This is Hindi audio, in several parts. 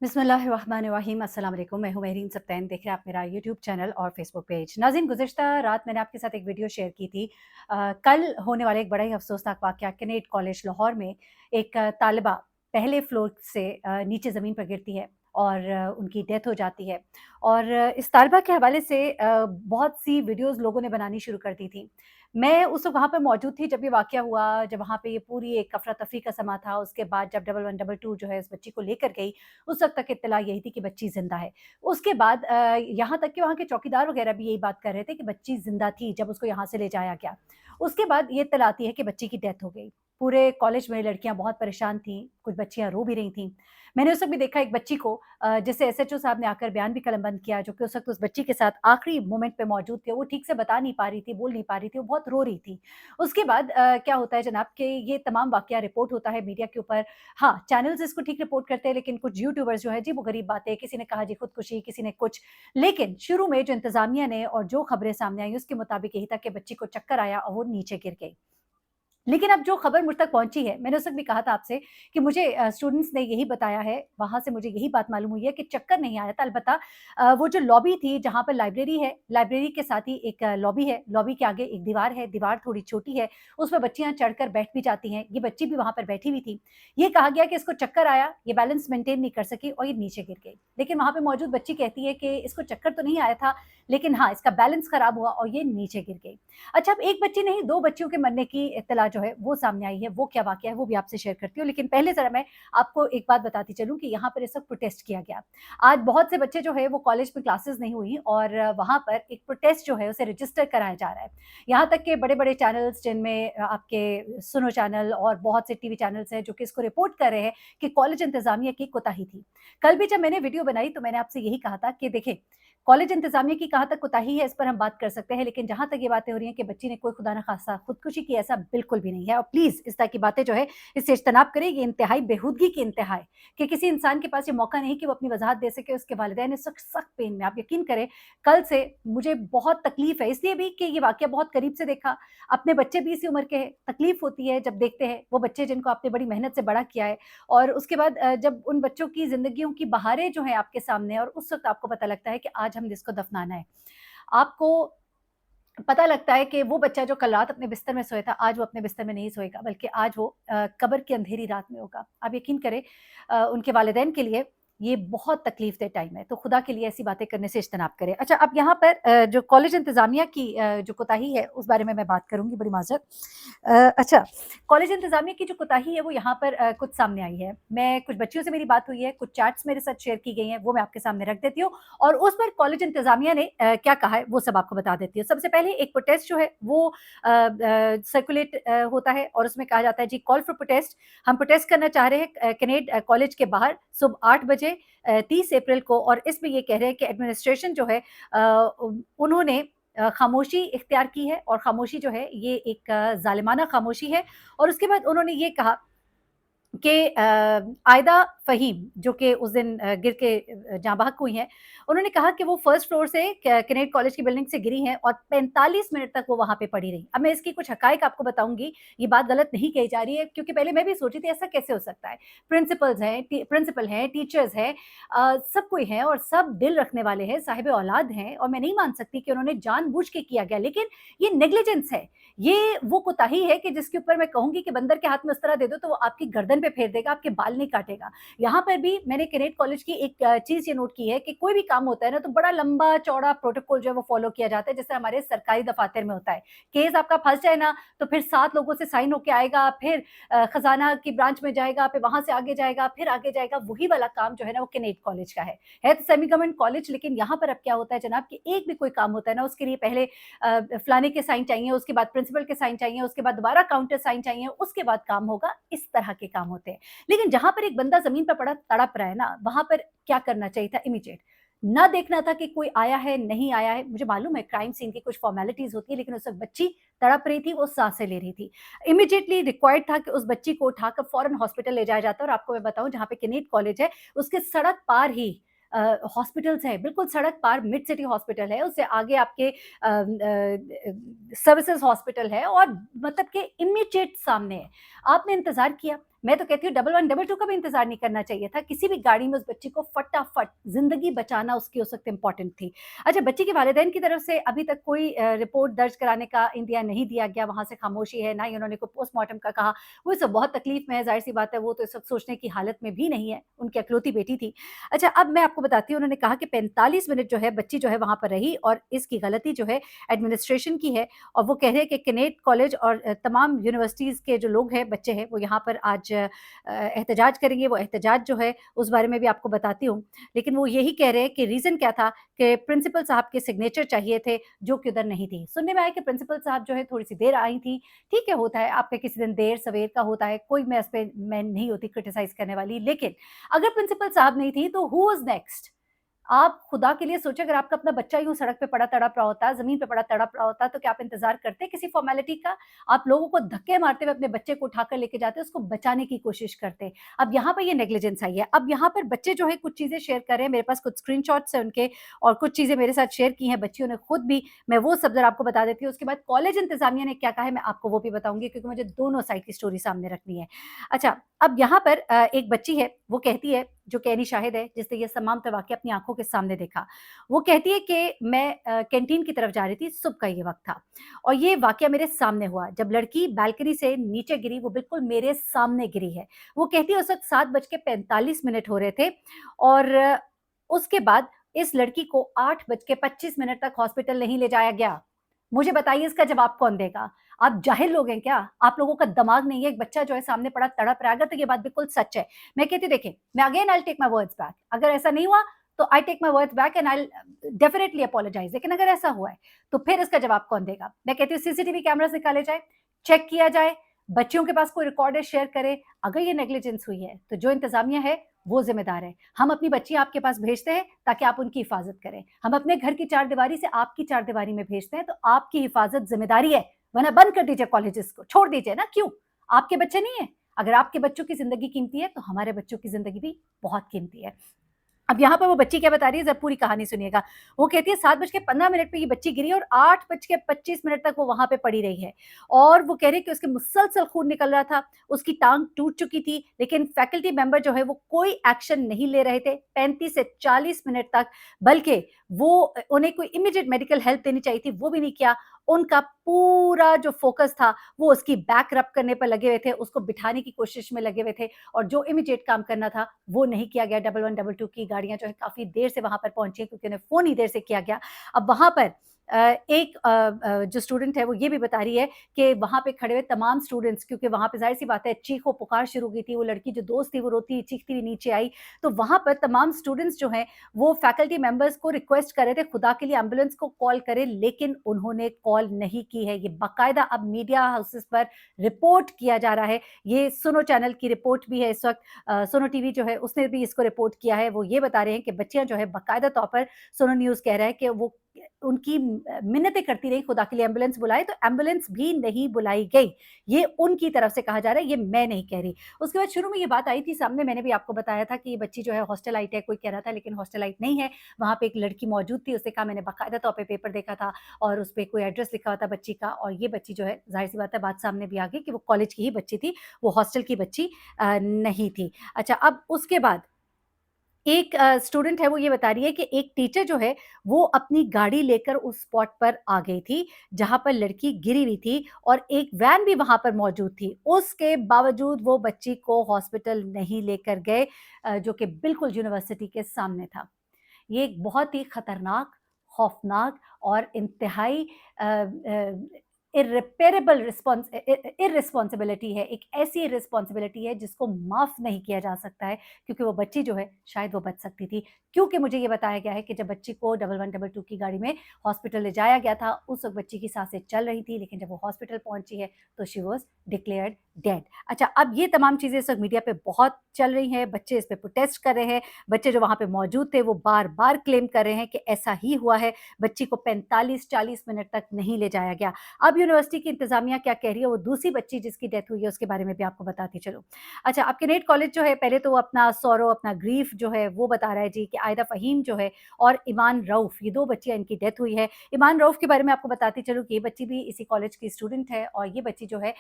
बिस्मिल्लाहिर्रहमानिर्रहीम अस्सलाम वालेकुम। मैं हूं महरीन सब्तैन। देख रहे हैं आप मेरा यूट्यूब चैनल और फेसबुक पेज। नाज़रीन, गुज़िश्ता रात मैंने आपके साथ एक वीडियो शेयर की थी। कल होने वाले एक बड़ा ही अफसोसनाक वाक़या कैनेट कॉलेज लाहौर में एक तालिबा पहले फ्लोर से नीचे ज़मीन पर गिरती है और उनकी डेथ हो जाती है। और इस तालिबा के हवाले से बहुत सी वीडियोज़ लोगों ने बनानी शुरू कर दी थी। मैं उस वक़्त वहाँ पर मौजूद थी जब ये वाक़या हुआ, जब वहाँ पे ये पूरी एक अफ़रा-तफ़री का समा था। उसके बाद जब डबल 1 डबल 2 जो है इस बच्ची को लेकर गई, उस वक़्त तक इत्तला यही थी कि बच्ची ज़िंदा है। उसके बाद यहाँ तक कि वहाँ के चौकीदार वग़ैरह भी यही बात कर रहे थे कि बच्ची ज़िंदा थी जब उसको यहाँ से ले जाया गया। उसके बाद ये इत्तला आती है कि बच्ची की डेथ हो गई। पूरे कॉलेज में लड़कियाँ बहुत परेशान थीं, कुछ बच्चियाँ रो भी रही थीं। मैंने उस वक़्त भी देखा एक बच्ची को जिसे एसएचओ साहब ने आकर बयान भी कलमबंद किया, जो कि उस वक़्त उस बच्ची के साथ आखिरी मोमेंट पे मौजूद थे। वो ठीक से बता नहीं पा रही थी, बोल नहीं पा रही थी, वो बहुत रो रही थी। उसके बाद क्या होता है जनाब कि ये तमाम वाक़या रिपोर्ट होता है मीडिया के ऊपर। हाँ, चैनल्स इसको ठीक रिपोर्ट करते हैं, लेकिन कुछ यूट्यूबर्स जो हैं जी वो गरीब बातें, किसी ने कहा जी खुदकुशी, किसी ने कुछ। लेकिन शुरू में जो इंतज़ामिया ने और जो खबरें सामने आई उसके मुताबिक यही था कि बच्ची को चक्कर आया और वो नीचे गिर गई। लेकिन अब जो खबर मुझ तक पहुँची है, मैंने उस वक़्त भी कहा था आपसे कि मुझे स्टूडेंट्स ने यही बताया है, वहाँ से मुझे यही बात मालूम हुई है कि चक्कर नहीं आया था। अलबत्ता वो जो लॉबी थी जहाँ पर लाइब्रेरी है, लाइब्रेरी के साथ ही एक लॉबी है, लॉबी के आगे एक दीवार है, दीवार थोड़ी छोटी है, उस पे बच्चियाँ चढ़कर बैठ भी जाती हैं। ये बच्ची भी वहाँ पर बैठी हुई थी। ये कहा गया कि इसको चक्कर आया, ये बैलेंस मेंटेन नहीं कर सकी और ये नीचे गिर गई। लेकिन वहाँ पे मौजूद बच्ची कहती है कि इसको चक्कर तो नहीं आया था, लेकिन हाँ, इसका बैलेंस खराब हुआ और ये नीचे गिर गई। अच्छा, अब एक बच्ची नहीं, 2 बच्चियों के मरने की इत्तला जो है वो सामने आई है। वो क्या वाक़या है वो भी आपसे शेयर करती हूँ। लेकिन पहले ज़रा मैं आपको एक बात बताती चलूँ कि यहाँ पर इस वक़्त प्रोटेस्ट किया गया। आज बहुत से बच्चे जो है वो कॉलेज में क्लासेस नहीं हुई और वहाँ पर एक प्रोटेस्ट जो है उसे रजिस्टर कराया जा रहा है। यहाँ तक कि बड़े-बड़े चैनल्स जिनमें आपके सुनो चैनल और बहुत से टीवी चैनल्स हैं जो कि इसको रिपोर्ट कर रहे हैं कि कॉलेज इंतज़ामिया की कोताही थी। कल भी जब मैंने वीडियो बनाई तो मैंने आपसे यही कहा था कि देखिए, कॉलेज इंतज़ामिया की कहाँ तक कोताही है इस पर हम बात कर सकते हैं, लेकिन जहाँ तक ये बातें हो रही हैं कि बच्ची ने कोई खुदा न खास्ता खुदकुशी की, ऐसा बिल्कुल भी नहीं है। और प्लीज़ इस तरह की बातें जो है इससे इज्तनाब करें। ये इंतहाई बेहूदगी की इंतहा है कि किसी इंसान के पास ये मौका नहीं कि वो अपनी वज़ाहत दे सके, उसके वालिदैन इस वक़्त सख्त पेन में। आप यकीन करें, कल से मुझे बहुत तकलीफ़ है, इसलिए भी कि ये वाक़या बहुत करीब से देखा। अपने बच्चे भी इसी उम्र के हैं, तकलीफ़ होती है जब देखते हैं वो बच्चे जिनको आपने बड़ी मेहनत से बड़ा किया है और उसके बाद जब उन बच्चों की ज़िंदगियों की बहारें जो हैं आपके सामने और उस वक़्त आपको पता लगता है कि आज हमने इसको दफ़नाना है। आपको पता लगता है कि वो बच्चा जो कल रात अपने बिस्तर में सोया था, आज वो अपने बिस्तर में नहीं सोएगा, बल्कि आज वो कब्र की अंधेरी रात में होगा। आप यकीन करें, उनके वालिदैन के लिए ये बहुत तकलीफ़ दह टाइम है, तो खुदा के लिए ऐसी बातें करने से इज्तनाब करें। अच्छा, अब यहाँ पर जो कॉलेज इंतज़ामिया की जो कोताही है, उस बारे में मैं बात करूँगी, बड़ी माज़रत। अच्छा, कॉलेज इंतज़ामिया की जो कोताही है, वो यहाँ पर कुछ सामने आई है। मैं कुछ बच्चियों से मेरी बात हुई है, कुछ चैट्स मेरे साथ शेयर की गई हैं, वो मैं आपके सामने रख देती हूँ और उस पर कॉलेज इंतज़ामिया ने क्या कहा है, वो सब आपको बता देती हूँ। सबसे पहले एक प्रोटेस्ट जो है, वो सर्कुलेट होता है और उसमें कहा जाता है जी, कॉल फॉर प्रोटेस्ट। हम प्रोटेस्ट करना चाह रहे हैं कैनेड कॉलेज के बाहर सुबह 8 बजे 30 अप्रैल को और इसमें ये कह रहे हैं कि एडमिनिस्ट्रेशन जो है उन्होंने खामोशी इख्तियार की है और खामोशी जो है ये एक ज़ालिमाना खामोशी है और उसके बाद उन्होंने ये कहा कि आयदा फ़हीम जो कि उस दिन गिर के जाँ बहक हुई हैं, उन्होंने कहा कि वो फर्स्ट फ्लोर से कैनेट कॉलेज की बिल्डिंग से गिरी हैं और 45 मिनट तक वो वहाँ पे पड़ी रहीं। अब मैं इसकी कुछ हक़ाइक़ आपको बताऊँगी, ये बात गलत नहीं कही जा रही है क्योंकि पहले मैं भी सोची थी ऐसा कैसे हो सकता है? प्रिंसिपल हैं, टीचर्स हैं, सब कोई है और सब दिल रखने वाले हैं, साहिब औलाद हैं और मैं नहीं मान सकती कि उन्होंने जानबूझ के किया गया, लेकिन ये नेग्लिजेंस है। ये वो कोताही है कि जिसके ऊपर मैं कहूँगी कि बंदर के हाथ में उस तरह दे दो तो वो आपकी गर्दन पे फेर देगा, आपके बाल नहीं काटेगा। यहाँ पर भी मैंने कैनेट कॉलेज की एक चीज़ ये नोट की है कि कोई भी काम होता है ना तो बड़ा लंबा-चौड़ा प्रोटोकॉल जो है वो फ़ॉलो किया जाता है, जैसे हमारे सरकारी दफ़ातर में होता है। केस आपका फँस जाए ना तो फिर 7 लोगों से साइन होके आएगा, फिर खज़ाना की ब्रांच में जाएगा, फिर वहाँ से आगे जाएगा, फिर आगे जाएगा, वही वाला काम जो है ना वो कैनेट कॉलेज का है। है तो सेमी गवर्नमेंट कॉलेज, लेकिन यहाँ पर अब क्या होता है जनाब कि एक भी कोई काम होता है ना उसके लिए पहले फलाने के साइन चाहिए, उसके बाद प्रिंसिपल के साइन चाहिए, उसके बाद दोबारा काउंटर साइन चाहिए, उसके बाद काम होगा। इस तरह के काम होते हैं। लेकिन जहाँ पर एक बंदा ज़मीन पे पड़ा तड़प रहा है ना, वहाँ पर क्या करना चाहिए था? इमीडिएट ना देखना था कि कोई आया है, नहीं आया है। मुझे मालूम है क्राइम सीन की कुछ फ़ॉर्मेलिटीज़ होती है, लेकिन उस वक़्त बच्ची तड़प रही थी, वो साँसें ले रही थी। इमीडिएटली रिक्वायर्ड था कि उस बच्ची को उठाकर फ़ौरन हॉस्पिटल ले जाया जाता और आपको मैं बताऊँ जहाँ पे कैनेट कॉलेज है, उसके सड़क पार ही हॉस्पिटल्स हैं, बिल्कुल सड़क पार मिड सिटी हॉस्पिटल है, उससे आगे आपके सर्विसेज़ हॉस्पिटल है और मतलब कि इमीडिएट सामने है। आपने इंतज़ार किया, मैं तो कहती हूँ डबल 1, डबल 2 का भी इंतज़ार नहीं करना चाहिए था। किसी भी गाड़ी में उस बच्ची को फटाफट ज़िंदगी बचाना उसकी उस वक़्त इम्पोर्टेंट थी। अच्छा, बच्ची के वालिदैन की तरफ से अभी तक कोई रिपोर्ट दर्ज कराने का इंदिया नहीं दिया गया, वहाँ से खामोशी है, ना ही उन्होंने कोई पोस्टमार्टम का कहा। वो इस वक़्त बहुत तकलीफ़ में है, ज़ाहिर-सी बात है, वो तो इस वक़्त सोचने की हालत में भी नहीं है, उनकी इकलौती बेटी थी। अच्छा, अब मैं आपको बताती हूँ, उन्होंने कहा कि 45 मिनट जो है बच्ची जो है वहाँ पर रही और इसकी गलती जो है एडमिनिस्ट्रेशन की है और वो कह रहे हैं कि कैनेट कॉलेज और तमाम यूनिवर्सिटीज़ के जो लोग हैं, बच्चे हैं, वो यहाँ पर आज एहतजाज करेंगे। वो एहतजाज जो है उस बारे में भी आपको बताती हूँ। लेकिन वो यही कह रहे हैं कि रीज़न क्या था कि प्रिंसिपल साहब के सिग्नेचर चाहिए थे, जो कि उधर नहीं थी। सुनने में आया कि प्रिंसिपल साहब जो है थोड़ी-सी देर आई थी। ठीक है, होता है, आपका किसी दिन देर-सवेर का होता है, कोई मैं नहीं होती क्रिटिसाइज़ करने वाली। लेकिन अगर प्रिंसिपल साहब नहीं थी, तो हू वाज़ नेक्स्ट? आप खुदा के लिए सोचिए, अगर आपका अपना बच्चा यूँ सड़क पे पड़ा तड़प रहा होता, ज़मीन पे पड़ा तड़प रहा होता, तो क्या आप इंतज़ार करते किसी फ़ॉर्मेलिटी का? आप लोगों को धक्के मारते हुए अपने बच्चे को उठाकर लेके जाते, उसको बचाने की कोशिश करते। अब यहाँ पर ये नेग्लिजेंस आई है। अब यहाँ पर बच्चे जो है कुछ चीज़ें शेयर कर रहे हैं, मेरे पास कुछ स्क्रीनशॉट्स हैं उनके और कुछ चीज़ें मेरे साथ शेयर की हैं बच्चियों ने खुद भी। मैं वो सब ज़रा आपको बता देती हूँ, उसके बाद कॉलेज इंतज़ामिया ने क्या कहा है, मैं आपको वो भी बताऊँगी क्योंकि मुझे दोनों साइड की स्टोरी सामने रखनी है। अच्छा, अब यहाँ पर एक बच्ची है, वो कहती है, जो कि ऐनी शाहिद है, जिसने ये तमाम वाक़या अपनी आँखों के सामने देखा। वो कहती है कि मैं कैंटीन की तरफ जा रही थी, सुबह का ये वक़्त था और ये वाक़या मेरे सामने हुआ। जब लड़की बालकनी से नीचे गिरी, वो बिल्कुल मेरे सामने गिरी है। वो कहती है उस वक़्त 7 बज के 45 मिनट हो रहे थे और उसके बाद इस लड़की को 8 बज के 25 मिनट तक हॉस्पिटल नहीं ले जाया गया। मुझे बताइए इसका जवाब कौन देगा? आप जाहिल लोग हैं क्या? आप लोगों का दिमाग नहीं है? एक बच्चा जो है सामने पड़ा तड़प रहा है, अगर तो ये बात बिल्कुल सच है। मैं कहती हूँ देखिए, मैं again I will take my words back. अगर ऐसा नहीं हुआ तो I take my words back and I will definitely apologise. लेकिन अगर ऐसा हुआ है, तो फिर इसका जवाब कौन देगा? मैं कहती हूँ सीसीटीवी कैमराज़ निकाले जाएँ, चेक किया जाए, बच्चियों के पास कोई रिकॉर्ड है शेयर करें। अगर ये नेग्लिजेंस हुई है, तो जो इंतज़ामिया है, वो ज़िम्मेदार है। हम अपनी बच्चियाँ आपके पास भेजते हैं ताकि आप उनकी हिफाज़त करें। हम अपने घर की चारदीवारी से आपकी चारदीवारी में भेजते हैं, तो आपकी हिफाज़त ज़िम्मेदारी है, वरना बंद कर दीजिए कॉलेजेस को, छोड़ दीजिए ना, क्यों? आपके बच्चे नहीं हैं? अगर आपके बच्चों की ज़िंदगी कीमती है, तो हमारे बच्चों की ज़िंदगी भी बहुत कीमती है। अब यहाँ पर वो बच्ची क्या बता रही है, ज़रा पूरी कहानी सुनिएगा। वो कहती है 7 बज के 15 मिनट पे ये बच्ची गिरी और 8 बज के 25 मिनट तक वो वहाँ पे पड़ी रही है। और वो कह रही है कि उसके मुसलसल खून निकल रहा था, उसकी टाँग टूट चुकी थी, लेकिन फैकल्टी मेंबर जो है वो कोई एक्शन नहीं ले रहे थे 35 से 40 मिनट तक, बल्कि वो उन्हें कोई इमीडिएट मेडिकल हेल्प देनी चाहिए थी, वो भी नहीं किया। उनका पूरा जो फ़ोकस था, वो उसकी बैक रब करने पर लगे हुए थे, उसको बिठाने की कोशिश में लगे हुए थे और जो इमीडिएट काम करना था, वो नहीं किया गया। डबल 1, डबल 2 की गाड़ियाँ जो है काफ़ी देर से वहाँ पर पहुँची हैं क्योंकि उन्हें फ़ोन ही देर से किया गया। अब वहाँ पर एक जो स्टूडेंट है वो ये भी बता रही है कि वहाँ पे खड़े हुए तमाम स्टूडेंट्स, क्योंकि वहाँ पे ज़ाहिर-सी बात है चीखो-पुकार शुरू हुई थी, वो लड़की जो दोस्त थी वो रोती चीखती हुई नीचे आई। तो वहाँ पर तमाम स्टूडेंट्स जो हैं वो फैकल्टी मेंबर्स को रिक्वेस्ट कर रहे थे खुदा के लिए एम्बुलेंस को कॉल करें, लेकिन उन्होंने कॉल नहीं की है। ये बाकायदा अब मीडिया हाउसेस पर रिपोर्ट किया जा रहा है। ये सुनो चैनल की रिपोर्ट भी है इस वक़्त, सुनो टीवी जो है उसने भी इसको रिपोर्ट किया है। वो ये बता रहे हैं कि बच्चियाँ जो है बाकायदा तौर पर, सुनो न्यूज़ कह रहा है कि वो उनकी मिन्नतें करती रही खुदा के लिए एम्बुलेंस बुलाए, तो एम्बुलेंस भी नहीं बुलाई गई। ये उनकी तरफ से कहा जा रहा है, ये मैं नहीं कह रही। उसके बाद शुरू में ये बात आई थी सामने, मैंने भी आपको बताया था कि ये बच्ची जो है हॉस्टलाइट है, कोई कह रहा था, लेकिन हॉस्टलाइट नहीं है। वहाँ पे एक लड़की मौजूद थी, उसने कहा मैंने बाकायदा तौर पे पेपर देखा था और उसपे कोई एड्रेस लिखा हुआ था बच्ची का, और ये बच्ची जो है ज़ाहिर-सी बात है बात सामने भी आ गई कि वो कॉलेज की ही बच्ची थी, वो हॉस्टल की बच्ची नहीं थी। अच्छा, अब उसके बाद एक स्टूडेंट है, वो ये बता रही है कि एक टीचर जो है वो अपनी गाड़ी लेकर उस स्पॉट पर आ गई थी जहाँ पर लड़की गिरी हुई थी और एक वैन भी वहाँ पर मौजूद थी। उसके बावजूद वो बच्ची को हॉस्पिटल नहीं लेकर गए, जो कि बिल्कुल यूनिवर्सिटी के सामने था। ये एक बहुत ही खतरनाक, खौफनाक और इंतहाई इर्रिपेरेबल इर्रिस्पॉन्सिबिलिटी है। एक ऐसी इर्रिस्पॉन्सिबिलिटी है जिसको माफ़ नहीं किया जा सकता है, क्योंकि वो बच्ची जो है शायद वो बच सकती थी। क्योंकि मुझे ये बताया गया है कि जब बच्ची को डबल 1, डबल 2 की गाड़ी में हॉस्पिटल ले जाया गया था, उस वक़्त बच्ची की साँसें चल रही थी, लेकिन जब वो हॉस्पिटल पहुँची है, तो शी वाज़ डिक्लेयर्ड डेड। अच्छा, अब ये तमाम चीज़ें इस वक़्त मीडिया पे बहुत चल रही हैं, बच्चे इस पे प्रोटेस्ट कर रहे हैं। बच्चे जो वहाँ पे मौजूद थे, वो बार-बार क्लेम कर रहे हैं कि ऐसा ही हुआ है, बच्ची को 45-40 मिनट तक नहीं ले जाया गया। अब यूनिवर्सिटी की इंतज़ामिया क्या कह रही है, वो दूसरी बच्ची जिसकी डेथ हुई है उसके बारे में भी आपको बताती चलूँ। अच्छा, अब कैनेट कॉलेज जो है पहले तो वो अपना सौरो, अपना ग्रीफ़ जो है वो बता रहा है जी कि आयदा फ़हीम जो है और ईमान रऊफ़, ये 2 बच्चियाँ इनकी डेथ हुई है। ईमान रऊफ़ के बारे में आपको बताती चलूँ कि ये बच्ची भी इसी कॉलेज की स्टूडेंट है और ये बच्ची जो है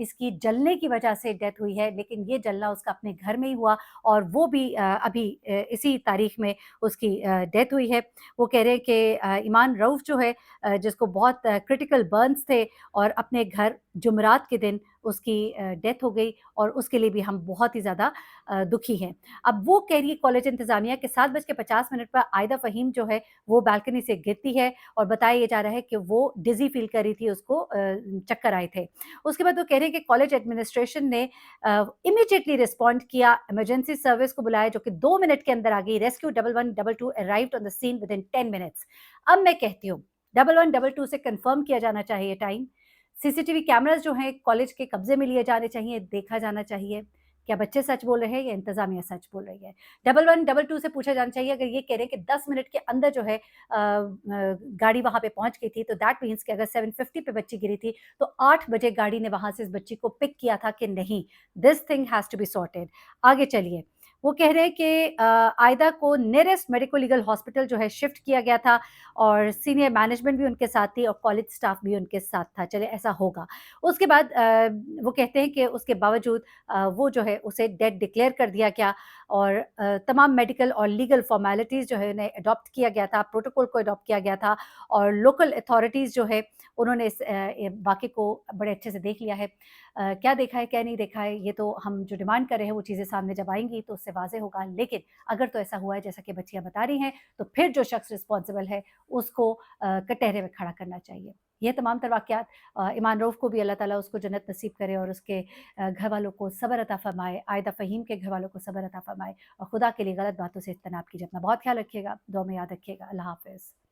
इसकी जलने की वजह से डेथ हुई है, लेकिन ये जलना उसका अपने घर में ही हुआ और वो भी अभी इसी तारीख में उसकी डेथ हुई है। वो कह रहे हैं कि ईमान रऊफ़ जो है जिसको बहुत क्रिटिकल बर्न्स थे और अपने घर जुमेरात के दिन उसकी डेथ हो गई और उसके लिए भी हम बहुत ही ज़्यादा दुखी हैं। अब वो कह रही है कॉलेज इंतज़ामिया के 7:50 पर आयदा फ़हीम जो है वो बालकनी से गिरती है और बताया ये जा रहा है कि वो डिज़ी फ़ील कर रही थी, उसको चक्कर आए थे। उसके बाद वो कह रहे हैं कि कॉलेज एडमिनिस्ट्रेशन ने इमीडिएटली रिस्पॉन्ड किया, इमरजेंसी सर्विस को बुलाया जो कि 2 मिनट के अंदर आ गई। Rescue 1112 arrived on the scene within 10 minutes. अब मैं कहती हूँ 1112 से कन्फर्म किया जाना चाहिए टाइम। सीसीटीवी कैमराज़ जो हैं कॉलेज के कब्ज़े में लिए जाने चाहिए, देखा जाना चाहिए। क्या बच्चे सच बोल रहे हैं या इंतज़ामिया सच बोल रही है? 1112 से पूछा जाना चाहिए अगर ये कह रहे हैं कि 10 मिनट के अंदर जो है गाड़ी वहाँ पे पहुँच गई थी तो दैट मीन्स कि अगर 7:50 पे बच्ची गिरी थी तो 8 बजे गाड़ी ने वहाँ से इस बच्ची को पिक किया था कि नहीं, this thing has to be sorted. आगे चलिए, वो कह रहे हैं कि आयदा को नियरेस्ट मेडिको लीगल हॉस्पिटल जो है शिफ्ट किया गया था और सीनियर मैनेजमेंट भी उनके साथ थी और कॉलेज स्टाफ भी उनके साथ था। चलिए ऐसा होगा। उसके बाद वो कहते हैं कि उसके बावजूद वो जो है उसे डेड डिक्लेयर कर दिया गया और तमाम मेडिकल और लीगल फ़ॉर्मेलिटीज़ जो है उन्हें अडॉप्ट किया गया था, प्रोटोकॉल को अडॉप्ट किया गया था और लोकल अथॉरिटीज़ जो है उन्होंने इस वाक़ये को बड़े अच्छे से देख लिया है। क्या देखा है, क्या नहीं देखा है, ये तो हम जो डिमांड कर रहे हैं वो चीज़ें सामने जब आएँगी तो उससे वाज़ेह होगा। लेकिन अगर तो ऐसा हुआ है जैसा कि बच्चियाँ बता रही हैं, तो फिर जो शख्स रिस्पॉन्सिबल है उसको कटहरे में खड़ा करना चाहिए। ये तमाम तर वाक़यात ईमान रऊफ़ को भी अल्लाह ताला उसको जन्नत नसीब करे और उसके घरवालों को सब्र अता फ़रमाए, आयदा फ़हीम के घरवालों को सब्र अता फ़रमाए और खुदा के लिए गलत बातों से इज्तनाब कीजिए। अपना बहुत ख़्याल रखिएगा, दुआ में याद रखिएगा। अल्लाह हाफ़िज़।